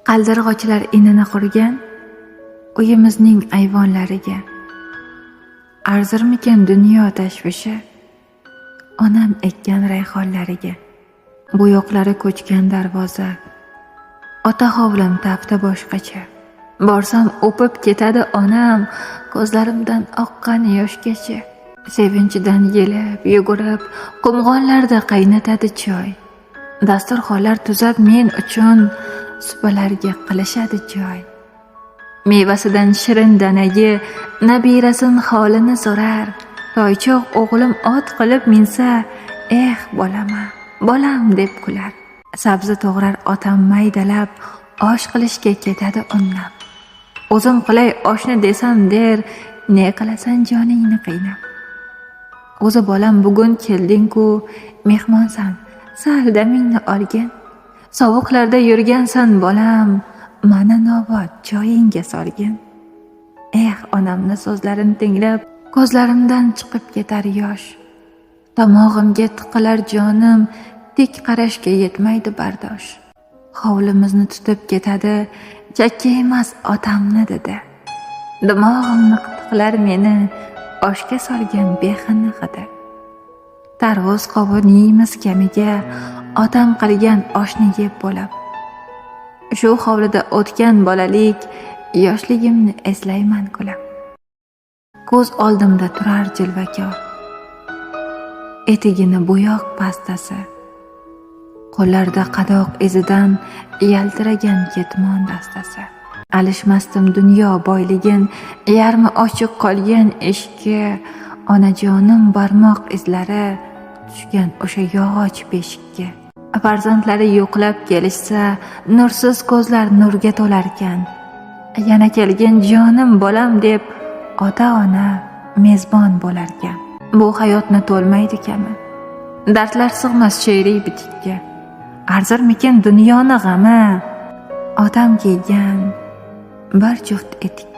qaldirg'ochlar inini qurgan uyimizning ayvonlariga. Arzirmikan dunyo tashvishi onam ekkan rayhonlariga. Bo'yoqlari ko'chgan darvoza, ota hovlim tafti boshqacha. Borsam o'pib ketadi onam ko'zlarimdan oqqan yoshgacha. Sevinchidan yelib, yugurib, qumg'onlarda qaynatadi choy. Dasturxonlar tuzab men uchun supalarga qilishadi joy. Mevasidan shirin danagi nabirasin holini so'rar. Toychoq o'g'lim ot qilib minsa, bolama, bolam deb kular. Sabzi to'g'rar otam maydalab, osh qilishga ketadi unnab. O'zim qilay oshni desam der, ne qilasan joningni qiynab. O'zi bolam bugun kelding-ku, mehmonsan, sal damingni olgin. Sovuqlarda yurgansan bolam, mana nobod joyingga solgin. Onamni so'zlarini tinglab, ko'zlarimdan chiqib ketar yosh. Tomog'imga tiqilar jonim, tik qarashga yetmaydi bardosh. Hovlimizni tutib ketadi, chakka emas otamni dedi. Dimog'imni qitiqlar meni, oshga solgan behini hidi. Tarvuz qovun yeymiz kamiga, otam qilgan oshni yeb bo'lib. Shu hovlida o'tgan bolalik, yoshligimni eslayman kulib. Ko'z oldimda turar jilvakor, etigini bo'yoq pastasi. Qo'llarda qadoq izidan yaltiragan ketmon dastasi. Alishmasdim dunyo boyligin, yarmi ochiq qolgan eshikka. Onajonim barmoq izlari tushgan o'sha yog'och beshikka. Farzandlari yo'qlab kelishsa, nursiz ko'zlar nurga to'larkan. Yana kelgan jonim bolam deb ota-ona mezbon bo'larkan. Bu hayotni to'lmaydi kami, dardlar sig'mas she'riy bitikka. Arzirmikan dunyoni g'ami, otam kiygan bir juft etik.